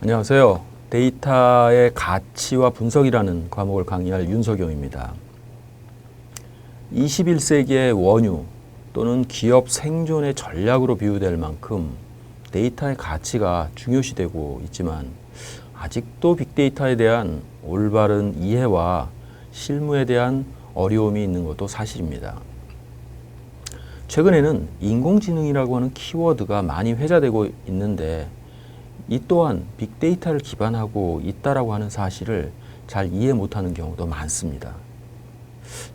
안녕하세요. 데이터의 가치와 분석이라는 과목을 강의할 윤석용입니다. 21세기의 원유 또는 기업 생존의 전략으로 비유될 만큼 데이터의 가치가 중요시되고 있지만 아직도 빅데이터에 대한 올바른 이해와 실무에 대한 어려움이 있는 것도 사실입니다. 최근에는 인공지능이라고 하는 키워드가 많이 회자되고 있는데 이 또한 빅데이터를 기반하고 있다라고 하는 사실을 잘 이해 못하는 경우도 많습니다.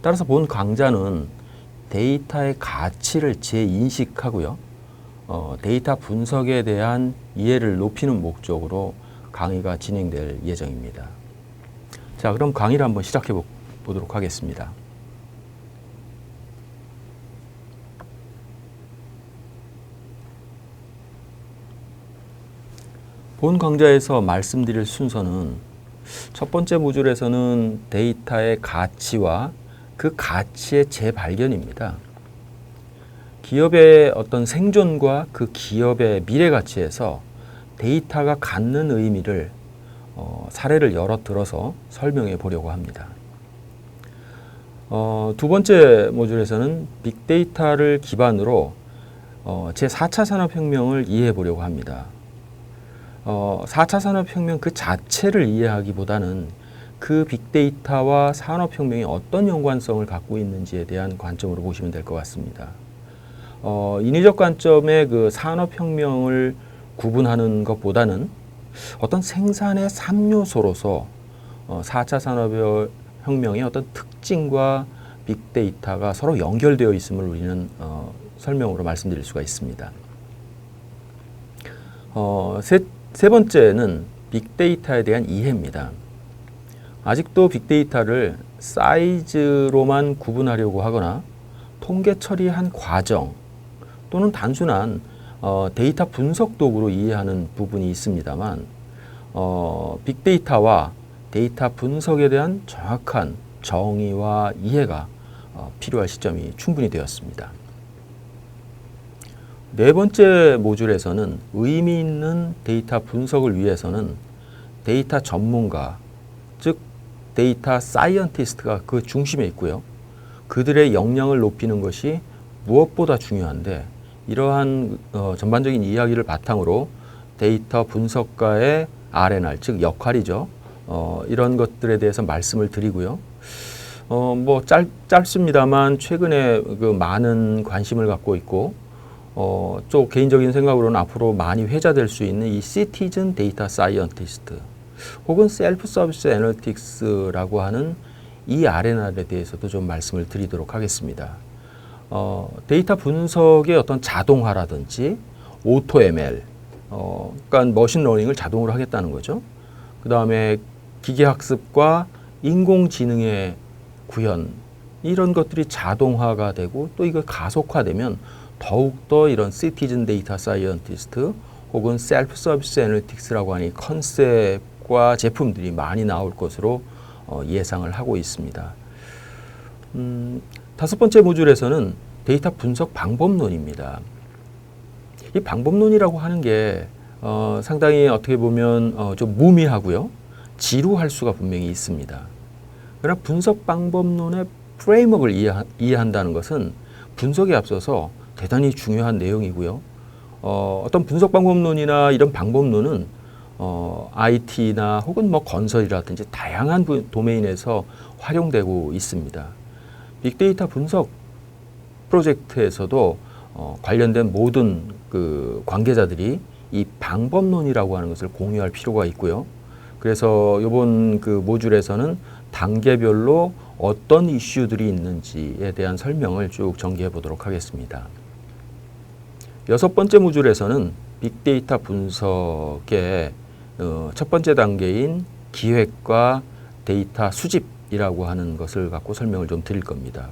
따라서 본 강좌는 데이터의 가치를 재인식하고요. 데이터 분석에 대한 이해를 높이는 목적으로 강의가 진행될 예정입니다. 자, 그럼 강의를 한번 시작해 보도록 하겠습니다. 본 강좌에서 말씀드릴 순서는 첫 번째 모듈에서는 데이터의 가치와 그 가치의 재발견입니다. 기업의 어떤 생존과 그 기업의 미래 가치에서 데이터가 갖는 의미를 사례를 여러 들어서 설명해 보려고 합니다. 두 번째 모듈에서는 빅데이터를 기반으로 제4차 산업혁명을 이해해 보려고 합니다. 4차 산업혁명 그 자체를 이해하기보다는 그 빅데이터와 산업혁명이 어떤 연관성을 갖고 있는지에 대한 관점으로 보시면 될 것 같습니다. 인위적 관점의 그 산업혁명을 구분하는 것보다는 어떤 생산의 3요소로서 4차 산업혁명의 어떤 특징과 빅데이터가 서로 연결되어 있음을 우리는 설명으로 말씀드릴 수가 있습니다. 세 번째는 빅데이터에 대한 이해입니다. 아직도 빅데이터를 사이즈로만 구분하려고 하거나 통계 처리한 과정 또는 단순한 데이터 분석 도구로 이해하는 부분이 있습니다만 빅데이터와 데이터 분석에 대한 정확한 정의와 이해가 필요할 시점이 충분히 되었습니다. 네 번째 모듈에서는 의미 있는 데이터 분석을 위해서는 데이터 전문가, 즉 데이터 사이언티스트가 그 중심에 있고요. 그들의 역량을 높이는 것이 무엇보다 중요한데 이러한 전반적인 이야기를 바탕으로 데이터 분석가의 R&R, 즉 역할이죠. 이런 것들에 대해서 말씀을 드리고요. 짧습니다만 최근에 그 많은 관심을 갖고 있고 또 개인적인 생각으로는 앞으로 많이 회자될 수 있는 이 시티즌 데이터 사이언티스트 혹은 셀프 서비스 애널리틱스라고 하는 이 R&R에 대해서도 좀 말씀을 드리도록 하겠습니다. 데이터 분석의 어떤 자동화라든지 오토 ML, 그러니까 머신러닝을 자동으로 하겠다는 거죠. 그 다음에 기계학습과 인공지능의 구현, 이런 것들이 자동화가 되고 또 이거 가속화되면 더욱더 이런 시티즌 데이터 사이언티스트 혹은 셀프 서비스 애널리틱스라고 하는 컨셉과 제품들이 많이 나올 것으로 예상을 하고 있습니다. 다섯 번째 모듈에서는 데이터 분석 방법론입니다. 이 방법론이라고 하는 게 상당히 어떻게 보면 좀 무미하고요. 지루할 수가 분명히 있습니다. 그러나 분석 방법론의 프레임워크를 이해한다는 것은 분석에 앞서서 대단히 중요한 내용이고요. 어떤 분석 방법론이나 이런 방법론은 IT나 혹은 건설이라든지 다양한 도메인에서 활용되고 있습니다. 빅데이터 분석 프로젝트에서도 관련된 모든 그 관계자들이 이 방법론이라고 하는 것을 공유할 필요가 있고요. 그래서 이번 그 모듈에서는 단계별로 어떤 이슈들이 있는지에 대한 설명을 쭉 전개해 보도록 하겠습니다. 여섯 번째 모듈에서는 빅데이터 분석의 첫 번째 단계인 기획과 데이터 수집이라고 하는 것을 갖고 설명을 좀 드릴 겁니다.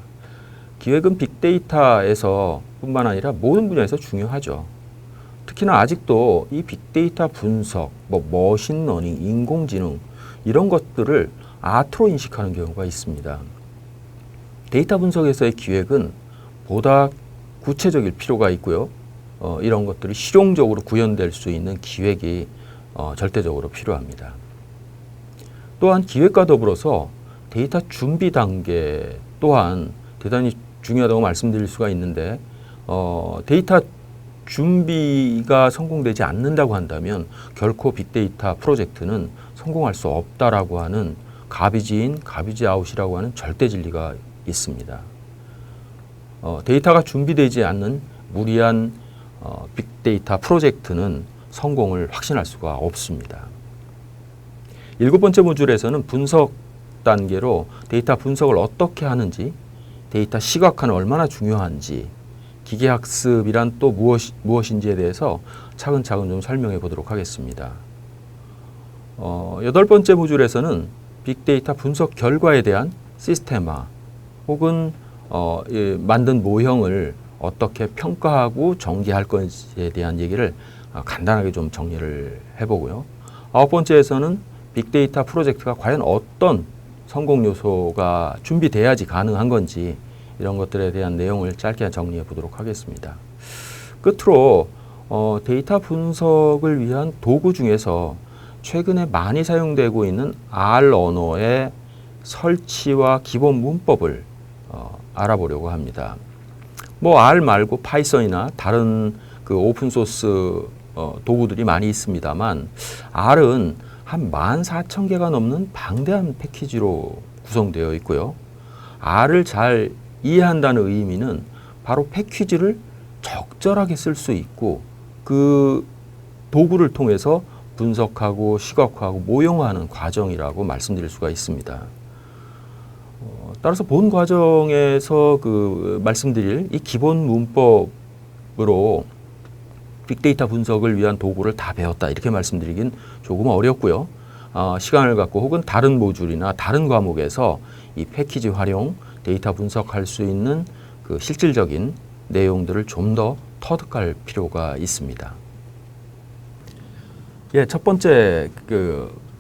기획은 빅데이터에서 뿐만 아니라 모든 분야에서 중요하죠. 특히나 아직도 이 빅데이터 분석, 머신러닝, 인공지능 이런 것들을 아트로 인식하는 경우가 있습니다. 데이터 분석에서의 기획은 보다 구체적일 필요가 있고요. 이런 것들이 실용적으로 구현될 수 있는 기획이 절대적으로 필요합니다. 또한 기획과 더불어서 데이터 준비 단계 또한 대단히 중요하다고 말씀드릴 수가 있는데 데이터 준비가 성공되지 않는다고 한다면 결코 빅데이터 프로젝트는 성공할 수 없다라고 하는 가비지 인, 가비지 아웃이라고 하는 절대 진리가 있습니다. 데이터가 준비되지 않는 무리한 빅데이터 프로젝트는 성공을 확신할 수가 없습니다. 7번째 모듈에서는 분석 단계로 데이터 분석을 어떻게 하는지, 데이터 시각화는 얼마나 중요한지, 기계학습이란 또 무엇인지에 대해서 차근차근 좀 설명해 보도록 하겠습니다. 8번째 모듈에서는 빅데이터 분석 결과에 대한 시스템화 혹은 만든 모형을 어떻게 평가하고 전개할 것에 대한 얘기를 간단하게 좀 정리를 해보고요. 9번째에서는 빅데이터 프로젝트가 과연 어떤 성공 요소가 준비돼야지 가능한 건지 이런 것들에 대한 내용을 짧게 정리해 보도록 하겠습니다. 끝으로 데이터 분석을 위한 도구 중에서 최근에 많이 사용되고 있는 R 언어의 설치와 기본 문법을 알아보려고 합니다. 뭐 R 말고 파이썬이나 다른 그 오픈소스 도구들이 많이 있습니다만 R은 한 14,000개가 넘는 방대한 패키지로 구성되어 있고요. R을 잘 이해한다는 의미는 바로 패키지를 적절하게 쓸 수 있고 그 도구를 통해서 분석하고 시각화하고 모형화하는 과정이라고 말씀드릴 수가 있습니다. 따라서 본 과정에서 말씀드릴 이 기본 문법으로 빅데이터 분석을 위한 도구를 다 배웠다 이렇게 말씀드리긴 조금 어렵고요. 시간을 갖고 혹은 다른 모듈이나 다른 과목에서 이 패키지 활용, 데이터 분석할 수 있는 그 실질적인 내용들을 좀 더 터득할 필요가 있습니다. 예, 첫 번째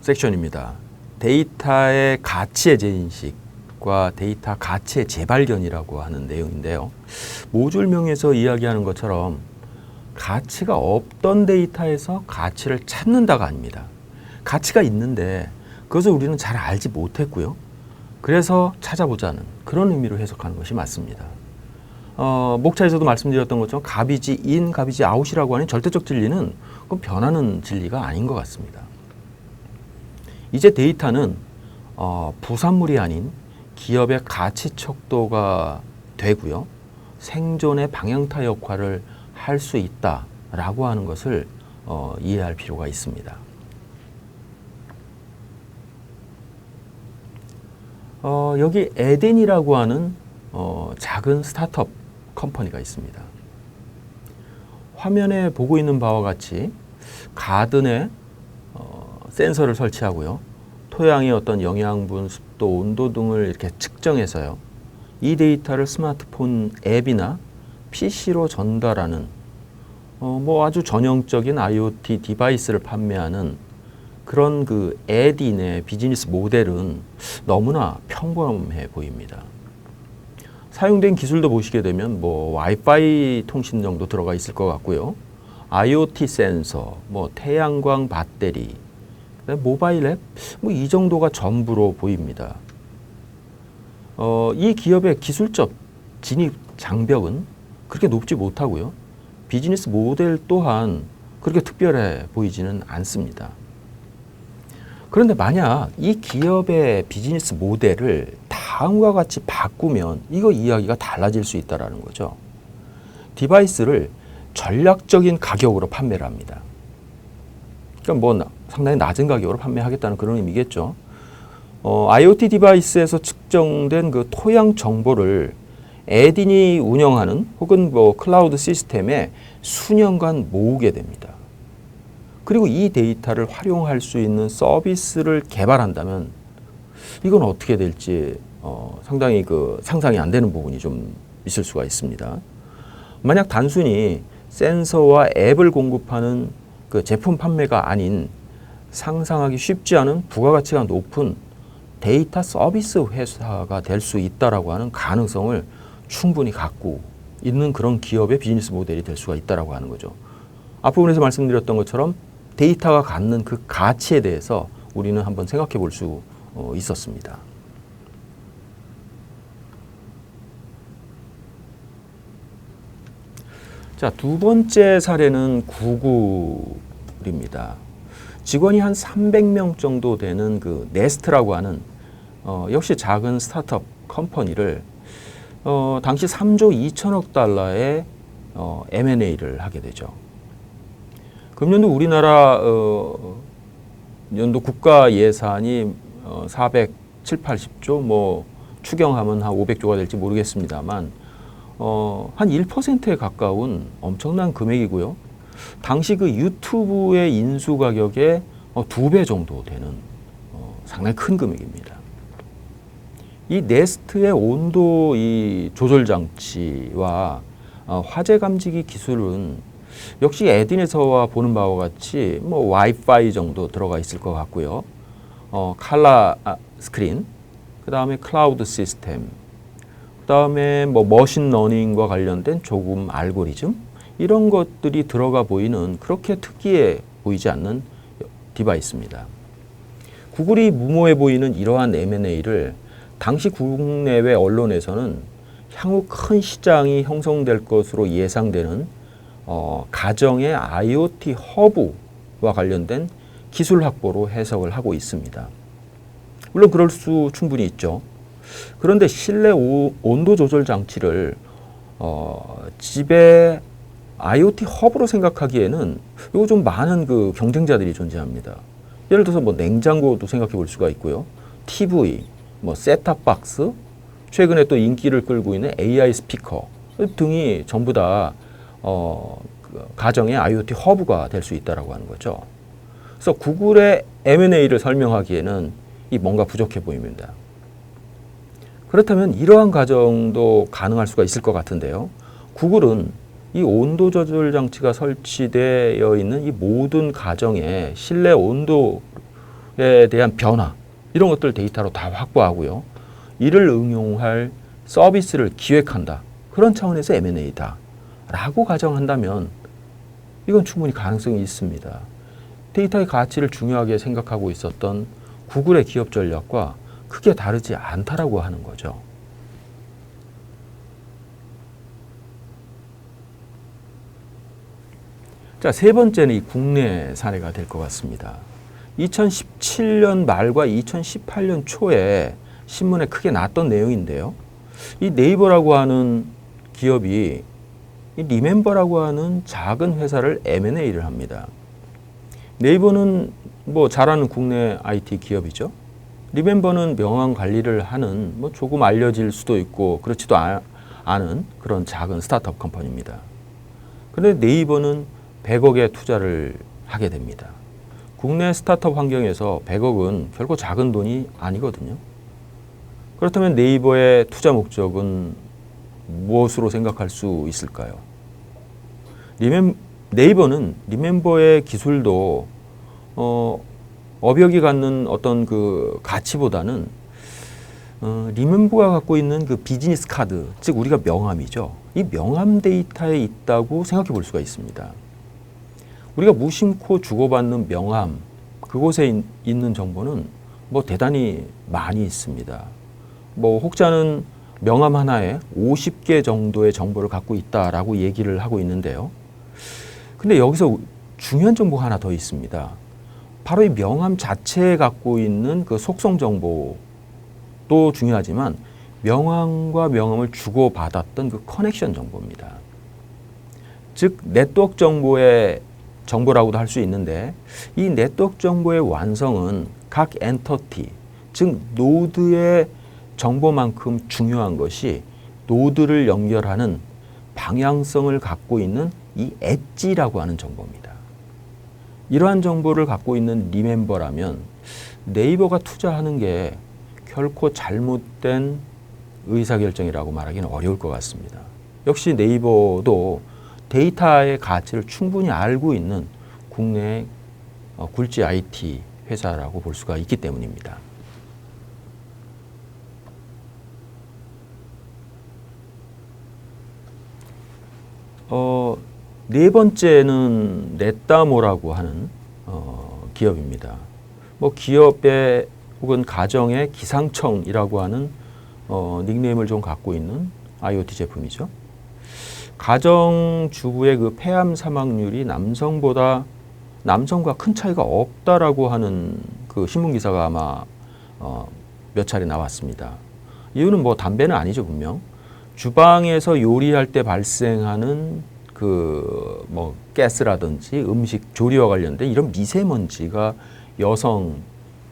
섹션입니다. 데이터의 가치의 재인식과 데이터 가치의 재발견이라고 하는 내용인데요. 모듈명에서 이야기하는 것처럼 가치가 없던 데이터에서 가치를 찾는다가 아닙니다. 가치가 있는데 그것을 우리는 잘 알지 못했고요. 그래서 찾아보자는 그런 의미로 해석하는 것이 맞습니다. 목차에서도 말씀드렸던 것처럼 가비지 인, 가비지 아웃이라고 하는 절대적 진리는 그건 변하는 진리가 아닌 것 같습니다. 이제 데이터는 부산물이 아닌 기업의 가치 척도가 되고요. 생존의 방향타 역할을 할 수 있다라고 하는 것을 이해할 필요가 있습니다. 여기 에덴이라고 하는 작은 스타트업 컴퍼니가 있습니다. 화면에 보고 있는 바와 같이 가든에 센서를 설치하고요. 토양의 어떤 영양분, 습도, 온도 등을 이렇게 측정해서요. 이 데이터를 스마트폰 앱이나 PC로 전달하는 뭐 아주 전형적인 IoT 디바이스를 판매하는 그런 그 에딘의 비즈니스 모델은 너무나 평범해 보입니다. 사용된 기술도 보시게 되면 뭐 와이파이 통신 정도 들어가 있을 것 같고요. IoT 센서, 뭐 태양광 배터리, 모바일 앱, 뭐 이 정도가 전부로 보입니다. 이 기업의 기술적 진입 장벽은 그렇게 높지 못하고요. 비즈니스 모델 또한 그렇게 특별해 보이지는 않습니다. 그런데 만약 이 기업의 비즈니스 모델을 다음과 같이 바꾸면 이거 이야기가 달라질 수 있다는 거죠. 디바이스를 전략적인 가격으로 판매를 합니다. 그러니까 뭐 상당히 낮은 가격으로 판매하겠다는 그런 의미겠죠. IoT 디바이스에서 측정된 그 토양 정보를 에딘이 운영하는 혹은 뭐 클라우드 시스템에 수년간 모으게 됩니다. 그리고 이 데이터를 활용할 수 있는 서비스를 개발한다면 이건 어떻게 될지 상당히 상상이 안 되는 부분이 좀 있을 수가 있습니다. 만약 단순히 센서와 앱을 공급하는 그 제품 판매가 아닌 상상하기 쉽지 않은 부가가치가 높은 데이터 서비스 회사가 될 수 있다라고 하는 가능성을 충분히 갖고 있는 그런 기업의 비즈니스 모델이 될 수가 있다라고 하는 거죠. 앞부분에서 말씀드렸던 것처럼 데이터가 갖는 그 가치에 대해서 우리는 한번 생각해 볼 수 있었습니다. 자, 두 번째 사례는 구글입니다. 직원이 한 300명 정도 되는 그 네스트라고 하는 역시 작은 스타트업 컴퍼니를 당시 3조 2천억 달러의 M&A를 하게 되죠. 금년도 우리나라 연도 국가 예산이 470, 80조, 뭐 추경하면 한 500조가 될지 모르겠습니다만 한 1%에 가까운 엄청난 금액이고요. 당시 그 유튜브의 인수 가격의 2배 정도 되는 상당히 큰 금액입니다. 이 네스트의 온도 이 조절 장치와 화재 감지기 기술은 역시 에딘에서와 보는 바와 같이 뭐 와이파이 정도 들어가 있을 것 같고요. 칼라 스크린, 그 다음에 클라우드 시스템, 그 다음에 뭐 머신러닝과 관련된 조금 알고리즘, 이런 것들이 들어가 보이는 그렇게 특이해 보이지 않는 디바이스입니다. 구글이 무모해 보이는 이러한 M&A를 당시 국내외 언론에서는 향후 큰 시장이 형성될 것으로 예상되는 가정의 IoT 허브와 관련된 기술 확보로 해석을 하고 있습니다. 물론 그럴 수 충분히 있죠. 그런데 실내 온도 조절 장치를 집에 IoT 허브로 생각하기에는 이거 좀 많은 그 경쟁자들이 존재합니다. 예를 들어서 뭐 냉장고도 생각해 볼 수가 있고요. TV, 뭐 셋탑박스, 최근에 또 인기를 끌고 있는 AI 스피커 등이 전부 다 가정의 IoT 허브가 될 수 있다라고 하는 거죠. 그래서 구글의 M&A를 설명하기에는 이 뭔가 부족해 보입니다. 그렇다면 이러한 가정도 가능할 수가 있을 것 같은데요. 구글은 이 온도 조절 장치가 설치되어 있는 이 모든 가정의 실내 온도에 대한 변화, 이런 것들 데이터로 다 확보하고요. 이를 응용할 서비스를 기획한다. 그런 차원에서 M&A다. 라고 가정한다면 이건 충분히 가능성이 있습니다. 데이터의 가치를 중요하게 생각하고 있었던 구글의 기업 전략과 크게 다르지 않다라고 하는 거죠. 자, 세 번째는 이 국내 사례가 될 것 같습니다. 2017년 말과 2018년 초에 신문에 크게 났던 내용인데요. 이 네이버라고 하는 기업이 이 리멤버라고 하는 작은 회사를 M&A를 합니다. 네이버는 뭐 잘하는 국내 IT 기업이죠. 리멤버는 명함 관리를 하는 뭐 조금 알려질 수도 있고 그렇지도 않은 그런 작은 스타트업 컴퍼니입니다. 그런데 네이버는 100억의 투자를 하게 됩니다. 국내 스타트업 환경에서 100억은 결코 작은 돈이 아니거든요. 그렇다면 네이버의 투자 목적은 무엇으로 생각할 수 있을까요? 네이버는 리멤버의 기술도 업역이 갖는 어떤 그 가치보다는 리멤버가 갖고 있는 그 비즈니스 카드, 즉 우리가 명함이죠. 이 명함 데이터에 있다고 생각해 볼 수가 있습니다. 우리가 무심코 주고받는 명함, 그곳에 있는 정보는 뭐 대단히 많이 있습니다. 뭐 혹자는 명함 하나에 50개 정도의 정보를 갖고 있다라고 얘기를 하고 있는데요. 근데 여기서 중요한 정보가 하나 더 있습니다. 바로 이 명함 자체에 갖고 있는 그 속성 정보도 중요하지만 명함과 명함을 주고받았던 그 커넥션 정보입니다. 즉 네트워크 정보라고도 할 수 있는데 이 네트워크 정보의 완성은 각 엔터티, 즉 노드의 정보만큼 중요한 것이 노드를 연결하는 방향성을 갖고 있는 이 엣지라고 하는 정보입니다. 이러한 정보를 갖고 있는 리멤버라면 네이버가 투자하는 게 결코 잘못된 의사결정이라고 말하기는 어려울 것 같습니다. 역시 네이버도 데이터의 가치를 충분히 알고 있는 국내 굴지 IT 회사라고 볼 수가 있기 때문입니다. 네 번째는 넷다모라고 하는 기업입니다. 뭐 기업의 혹은 가정의 기상청이라고 하는 닉네임을 좀 갖고 있는 IoT 제품이죠. 가정 주부의 그 폐암 사망률이 남성과 큰 차이가 없다라고 하는 그 신문 기사가 아마 몇 차례 나왔습니다. 이유는 뭐 담배는 아니죠, 분명. 주방에서 요리할 때 발생하는 그 뭐 가스라든지 음식 조리와 관련된 이런 미세먼지가 여성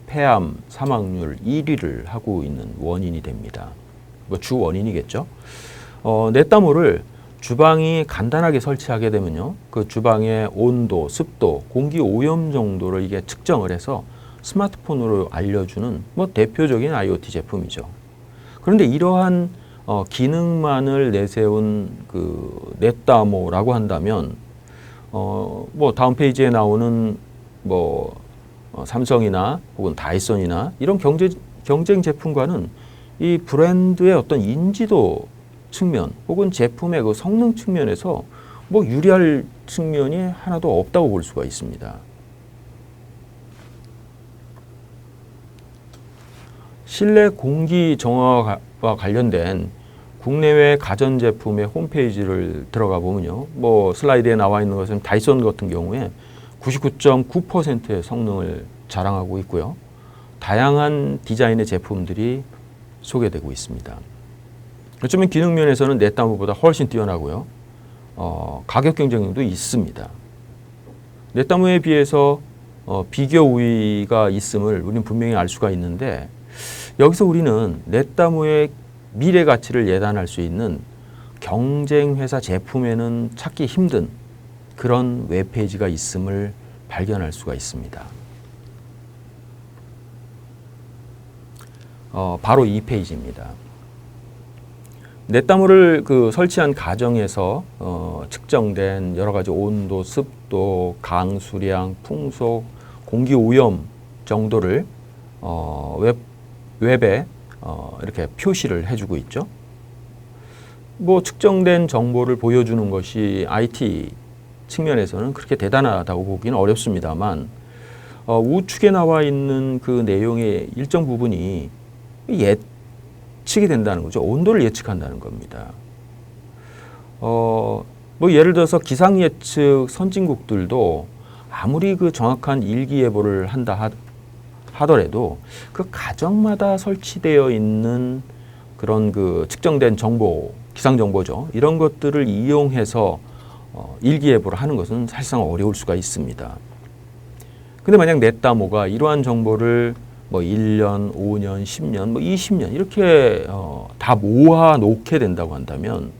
폐암 사망률 1위를 하고 있는 원인이 됩니다. 뭐 주 원인이겠죠. 넷다모를 주방이 간단하게 설치하게 되면요, 그 주방의 온도, 습도, 공기 오염 정도를 이게 측정을 해서 스마트폰으로 알려주는 뭐 대표적인 IoT 제품이죠. 그런데 이러한 기능만을 내세운 그 넷다모라고 한다면 뭐 다음 페이지에 나오는 뭐 삼성이나 혹은 다이슨이나 이런 경쟁 제품과는 이 브랜드의 어떤 인지도 측면 혹은 제품의 그 성능 측면에서 뭐 유리할 측면이 하나도 없다고 볼 수가 있습니다. 실내 공기 정화와 관련된 국내외 가전제품의 홈페이지를 들어가 보면요, 뭐 슬라이드에 나와 있는 것은 다이슨 같은 경우에 99.9%의 성능을 자랑하고 있고요. 다양한 디자인의 제품들이 소개되고 있습니다. 어쩌면 기능 면에서는 넷다모보다 훨씬 뛰어나고요. 가격 경쟁력도 있습니다. 넷다모에 비해서 비교 우위가 있음을 우리는 분명히 알 수가 있는데, 여기서 우리는 넷다모의 미래 가치를 예단할 수 있는 경쟁 회사 제품에는 찾기 힘든 그런 웹페이지가 있음을 발견할 수가 있습니다. 바로 이 페이지입니다. 넷다모를 그 설치한 가정에서 측정된 여러 가지 온도, 습도, 강수량, 풍속, 공기 오염 정도를 웹에 이렇게 표시를 해주고 있죠. 뭐 측정된 정보를 보여주는 것이 IT 측면에서는 그렇게 대단하다고 보기는 어렵습니다만, 우측에 나와 있는 그 내용의 일정 부분이 예측이 된다는 거죠. 온도를 예측한다는 겁니다. 뭐 예를 들어서 기상 예측 선진국들도 아무리 그 정확한 일기예보를 한다 하더라도 그 가정마다 설치되어 있는 그런 그 측정된 정보, 기상 정보죠. 이런 것들을 이용해서 일기예보를 하는 것은 사실상 어려울 수가 있습니다. 근데 만약 넷다모가 이러한 정보를 뭐 1년, 5년, 10년, 뭐 20년 이렇게 다 모아 놓게 된다고 한다면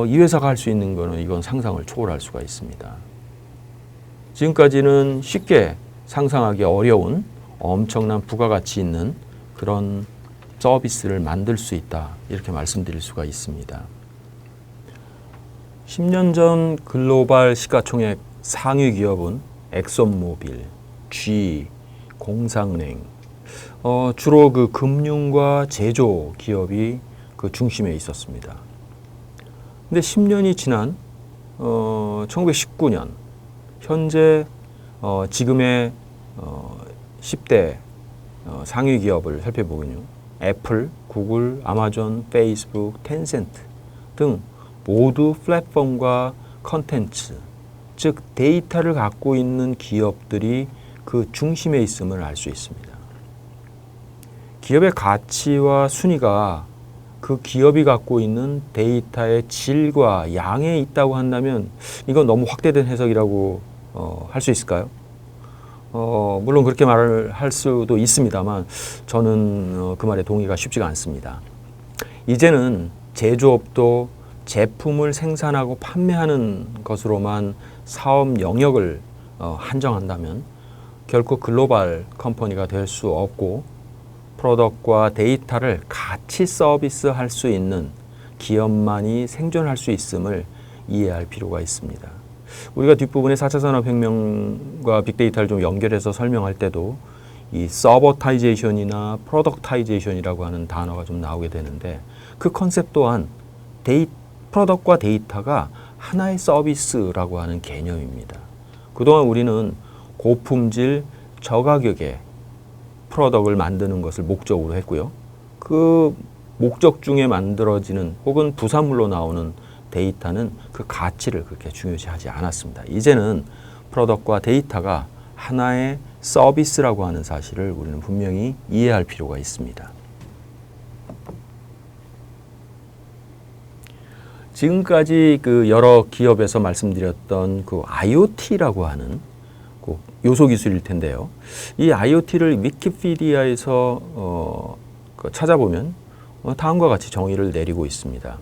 이 회사가 할 수 있는 거는 이건 상상을 초월할 수가 있습니다. 지금까지는 쉽게 상상하기 어려운 엄청난 부가가치 있는 그런 서비스를 만들 수 있다, 이렇게 말씀드릴 수가 있습니다. 10년 전 글로벌 시가총액 상위 기업은 엑손모빌, GE, 공상은행, 주로 그 금융과 제조 기업이 그 중심에 있었습니다. 근데 10년이 지난 1919년 현재 지금의 10대 상위 기업을 살펴보면요, 애플, 구글, 아마존, 페이스북, 텐센트 등 모두 플랫폼과 컨텐츠, 즉 데이터를 갖고 있는 기업들이 그 중심에 있음을 알 수 있습니다. 기업의 가치와 순위가 그 기업이 갖고 있는 데이터의 질과 양에 있다고 한다면 이건 너무 확대된 해석이라고 할 수 있을까요? 물론 그렇게 말을 할 수도 있습니다만 저는 그 말에 동의가 쉽지가 않습니다. 이제는 제조업도 제품을 생산하고 판매하는 것으로만 사업 영역을 한정한다면 결코 글로벌 컴퍼니가 될 수 없고, 프로덕트와 데이터를 같이 서비스할 수 있는 기업만이 생존할 수 있음을 이해할 필요가 있습니다. 우리가 뒷부분에 4차 산업혁명과 빅데이터를 좀 연결해서 설명할 때도 이 서버타이제이션이나 프로덕타이제이션이라고 하는 단어가 좀 나오게 되는데, 그 컨셉 또한 프로덕트와 데이터가 하나의 서비스라고 하는 개념입니다. 그동안 우리는 고품질 저가격의 프로덕트를 만드는 것을 목적으로 했고요. 그 목적 중에 만들어지는 혹은 부산물로 나오는 데이터는 그 가치를 그렇게 중요시하지 않았습니다. 이제는 프로덕트와 데이터가 하나의 서비스라고 하는 사실을 우리는 분명히 이해할 필요가 있습니다. 지금까지 그 여러 기업에서 말씀드렸던 그 IoT라고 하는 그 요소 기술일 텐데요. 이 IoT를 위키피디아에서 찾아보면 다음과 같이 정의를 내리고 있습니다.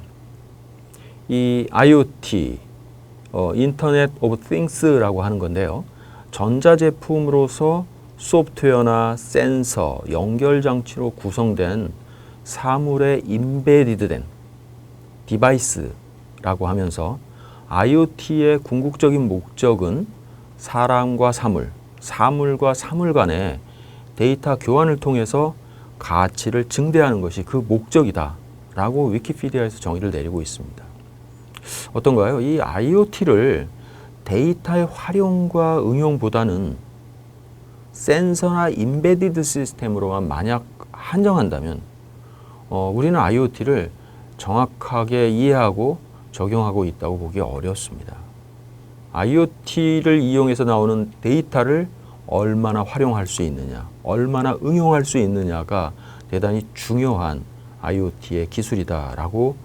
이 IoT, 인터넷 오브 띵스라고 하는 건데요. 전자제품으로서 소프트웨어나 센서, 연결장치로 구성된 사물에 임베디드된 디바이스라고 하면서 IoT의 궁극적인 목적은 사람과 사물, 사물과 사물 간의 데이터 교환을 통해서 가치를 증대하는 것이 그 목적이다 라고 위키피디아에서 정의를 내리고 있습니다. 어떤가요? 이 IoT를 데이터의 활용과 응용보다는 센서나 임베디드 시스템으로만 만약 한정한다면 우리는 IoT를 정확하게 이해하고 적용하고 있다고 보기 어렵습니다. IoT를 이용해서 나오는 데이터를 얼마나 활용할 수 있느냐, 얼마나 응용할 수 있느냐가 대단히 중요한 IoT의 기술이다라고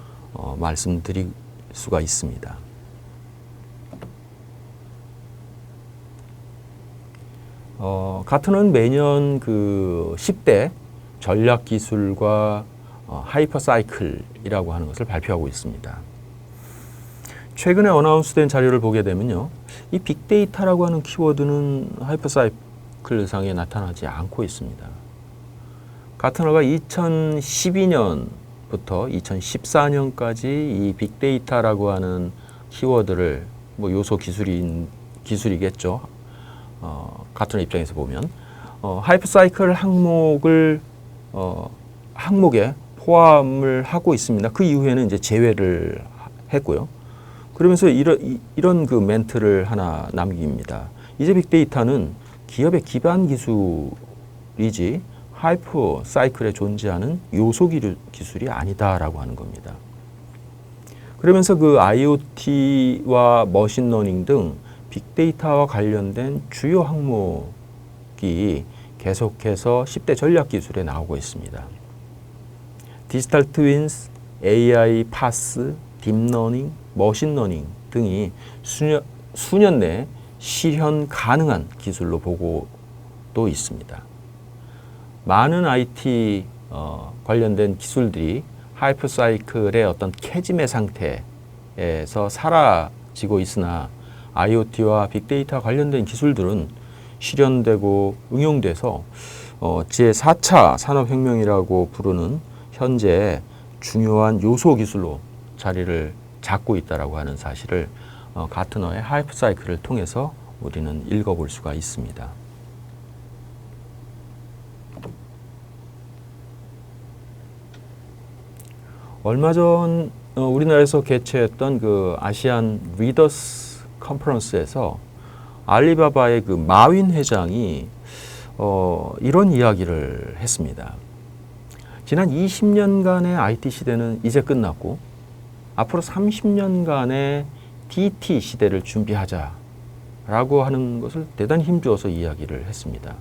말씀드릴 수가 있습니다. 가트너는 매년 그 10대 전략기술과 하이퍼사이클이라고 하는 것을 발표하고 있습니다. 최근에 어나운스된 자료를 보게 되면요, 이 빅데이터라고 하는 키워드는 하이퍼사이클 상에 나타나지 않고 있습니다. 가트너가 2012년부터 2014년까지 이 빅데이터라고 하는 키워드를 뭐 요소 기술이겠죠. 가트너 입장에서 보면 하이퍼사이클 항목에 포함을 하고 있습니다. 그 이후에는 이제 제외를 했고요. 그러면서 이런 그 멘트를 하나 남깁니다. 이제 빅데이터는 기업의 기반 기술이지 하이퍼 사이클에 존재하는 요소 기술이 아니다라고 하는 겁니다. 그러면서 그 IoT와 머신러닝 등 빅데이터와 관련된 주요 항목이 계속해서 10대 전략 기술에 나오고 있습니다. 디지털 트윈스, AI 파스, 딥러닝, 머신러닝 등이 수년 내에 실현 가능한 기술로 보고도 있습니다. 많은 IT 관련된 기술들이 하이퍼사이클의 어떤 캐짐의 상태에서 사라지고 있으나 IoT와 빅데이터 관련된 기술들은 실현되고 응용돼서 제4차 산업혁명이라고 부르는 현재 중요한 요소 기술로 자리를 잡고 있다라고 하는 사실을 가트너의 하이퍼사이클을 통해서 우리는 읽어볼 수가 있습니다. 얼마 전 우리나라에서 개최했던 그 아시안 리더스 컨퍼런스에서 알리바바의 그 마윈 회장이 이런 이야기를 했습니다. 지난 20년간의 IT 시대는 이제 끝났고 앞으로 30년간의 DT 시대를 준비하자라고 하는 것을 대단히 힘주어서 이야기를 했습니다.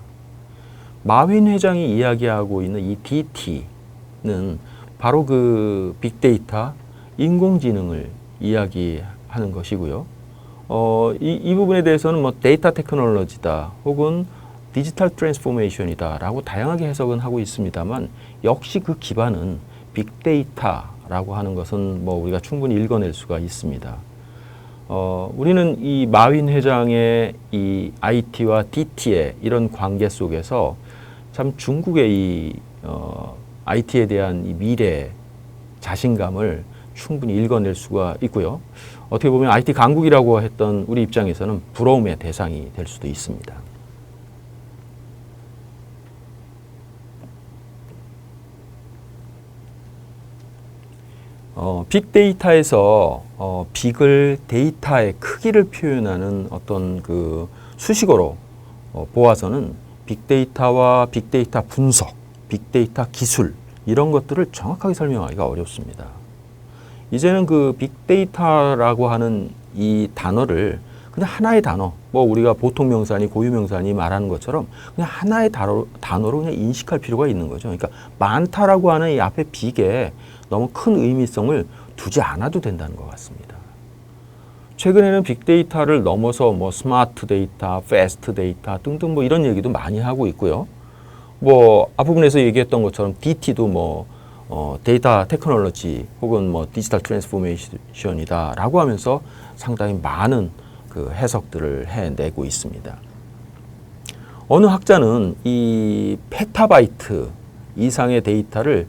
마윈 회장이 이야기하고 있는 이 DT는 바로 그 빅데이터, 인공지능을 이야기하는 것이고요. 이 부분에 대해서는 뭐 데이터 테크놀로지다 혹은 디지털 트랜스포메이션이다 라고 다양하게 해석은 하고 있습니다만 역시 그 기반은 빅데이터라고 하는 것은 뭐 우리가 충분히 읽어낼 수가 있습니다. 우리는 이 마윈 회장의 이 IT와 DT의 이런 관계 속에서 참 중국의 이 IT에 대한 이 미래 자신감을 충분히 읽어낼 수가 있고요. 어떻게 보면 IT 강국이라고 했던 우리 입장에서는 부러움의 대상이 될 수도 있습니다. 빅데이터에서 빅을 데이터의 크기를 표현하는 어떤 그 수식어로 보아서는 빅데이터와 빅데이터 분석, 빅데이터 기술 이런 것들을 정확하게 설명하기가 어렵습니다. 이제는 그 빅데이터라고 하는 이 단어를 그냥 하나의 단어, 뭐 우리가 보통 명사니 고유 명사니 말하는 것처럼 그냥 하나의 단어로 그냥 인식할 필요가 있는 거죠. 그러니까 많다라고 하는 이 앞에 빅에 너무 큰 의미성을 두지 않아도 된다는 것 같습니다. 최근에는 빅데이터를 넘어서 뭐 스마트 데이터, 패스트 데이터 등등 뭐 이런 얘기도 많이 하고 있고요. 뭐 앞부분에서 얘기했던 것처럼 DT도 뭐 데이터 테크놀로지 혹은 뭐 디지털 트랜스포메이션이다라고 하면서 상당히 많은 그 해석들을 해내고 있습니다. 어느 학자는 이 페타바이트 이상의 데이터를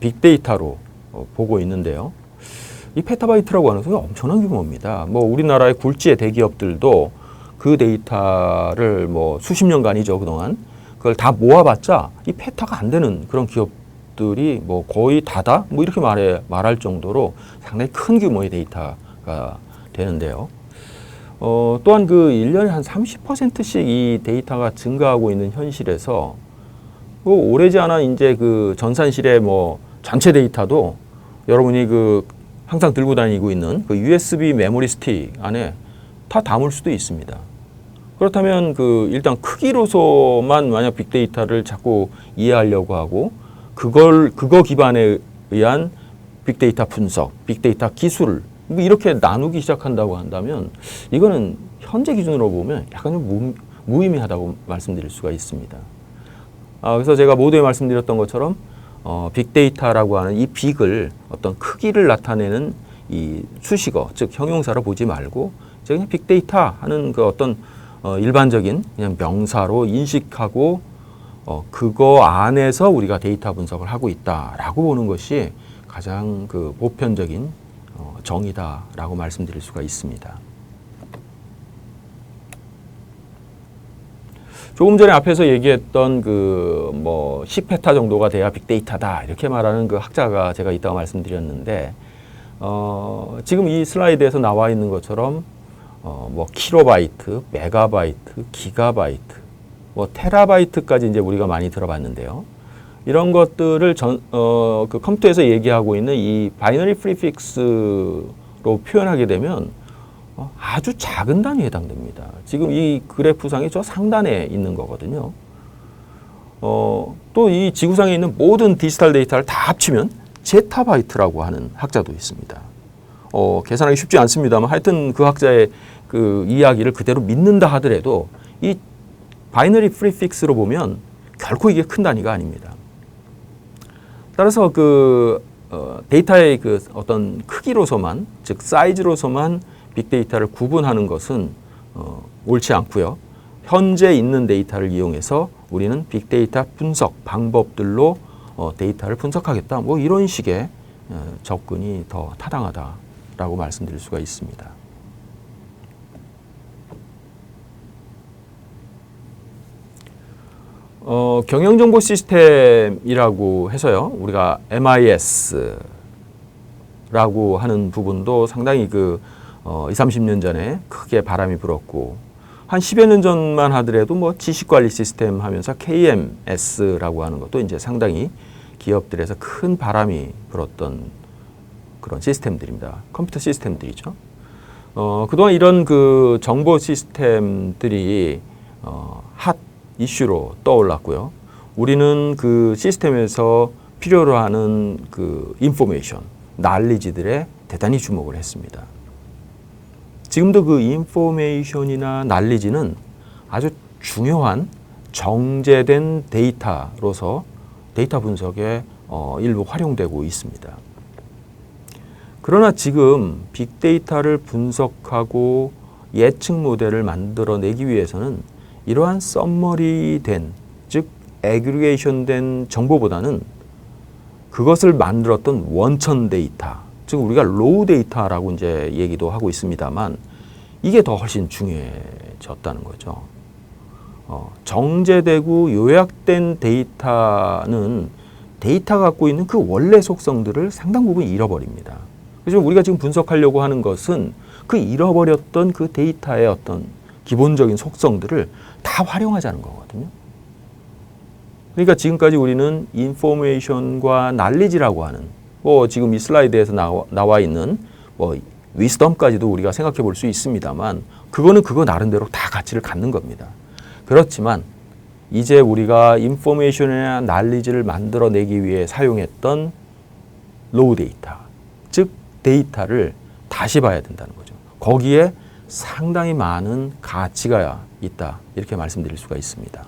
빅데이터로 보고 있는데요. 이 페타바이트라고 하는 것은 엄청난 규모입니다. 뭐 우리나라의 굴지의 대기업들도 그 데이터를 뭐 수십 년간이죠 그동안 그걸 다 모아봤자 이 페타가 안 되는 그런 기업들이 뭐 거의 다다 뭐 이렇게 말할 정도로 상당히 큰 규모의 데이터가 되는데요. 또한 그 1년에 한 30%씩 이 데이터가 증가하고 있는 현실에서 오래지 않아 이제 그 전산실의 뭐 전체 데이터도 여러분이 그 항상 들고 다니고 있는 그 USB 메모리 스틱 안에 다 담을 수도 있습니다. 그렇다면 그 일단 크기로서만 만약 빅데이터를 자꾸 이해하려고 하고 그거 기반에 의한 빅데이터 분석, 빅데이터 기술을 뭐 이렇게 나누기 시작한다고 한다면 이거는 현재 기준으로 보면 약간 좀 무의미하다고 말씀드릴 수가 있습니다. 그래서 제가 모두에 말씀드렸던 것처럼 빅데이터라고 하는 이 빅을 어떤 크기를 나타내는 이 수식어, 즉 형용사로 보지 말고 그냥 빅데이터 하는 그 어떤 일반적인 그냥 명사로 인식하고 그거 안에서 우리가 데이터 분석을 하고 있다라고 보는 것이 가장 그 보편적인 정의다라고 말씀드릴 수가 있습니다. 조금 전에 앞에서 얘기했던 그 뭐 10페타 정도가 돼야 빅데이터다 이렇게 말하는 그 학자가 제가 이따가 말씀드렸는데 지금 이 슬라이드에서 나와 있는 것처럼 뭐 킬로바이트, 메가바이트, 기가바이트, 뭐 테라바이트까지 이제 우리가 많이 들어봤는데요. 이런 것들을 그 컴퓨터에서 얘기하고 있는 이 바이너리 프리픽스로 표현하게 되면 아주 작은 단위에 해당됩니다. 지금 이 그래프상에 저 상단에 있는 거거든요. 또 이 지구상에 있는 모든 디지털 데이터를 다 합치면 제타바이트라고 하는 학자도 있습니다. 계산하기 쉽지 않습니다만 하여튼 그 학자의 그 이야기를 그대로 믿는다 하더라도 이 바이너리 프리픽스로 보면 결코 이게 큰 단위가 아닙니다. 따라서 그 데이터의 그 어떤 크기로서만 즉 사이즈로서만 빅데이터를 구분하는 것은 옳지 않고요. 현재 있는 데이터를 이용해서 우리는 빅데이터 분석 방법들로 데이터를 분석하겠다. 뭐 이런 식의 접근이 더 타당하다라고 말씀드릴 수가 있습니다. 경영정보 시스템이라고 해서요. 우리가 MIS라고 하는 부분도 상당히 그 20, 30년 전에 크게 바람이 불었고 한 10여 년 전만 하더라도 뭐 지식관리 시스템 하면서 KMS라고 하는 것도 이제 상당히 기업들에서 큰 바람이 불었던 그런 시스템들입니다. 컴퓨터 시스템들이죠. 그동안 이런 그 정보 시스템들이 핫 이슈로 떠올랐고요. 우리는 그 시스템에서 필요로 하는 그 인포메이션, 날리지들에 대단히 주목을 했습니다. 지금도 그 인포메이션이나 날리지는 아주 중요한 정제된 데이터로서 데이터 분석에 일부 활용되고 있습니다. 그러나 지금 빅데이터를 분석하고 예측 모델을 만들어내기 위해서는 이러한 썸머리된, 즉 애그리게이션된 정보보다는 그것을 만들었던 원천 데이터, 즉 우리가 로우 데이터라고 이제 얘기도 하고 있습니다만 이게 더 훨씬 중요해졌다는 거죠. 정제되고 요약된 데이터는 데이터가 갖고 있는 그 원래 속성들을 상당 부분 잃어버립니다. 그래서 우리가 지금 분석하려고 하는 것은 그 잃어버렸던 그 데이터의 어떤 기본적인 속성들을 다 활용하자는 거거든요. 그러니까 지금까지 우리는 인포메이션과 날리지라고 하는 지금 이 슬라이드에서 나와 있는 위스덤까지도 우리가 생각해 볼 수 있습니다만 그거는 그거 나름대로 다 가치를 갖는 겁니다. 그렇지만 이제 우리가 인포메이션이나 날리지를 만들어내기 위해 사용했던 로우 데이터, 즉 데이터를 다시 봐야 된다는 거죠. 거기에 상당히 많은 가치가 있다, 이렇게 말씀드릴 수가 있습니다.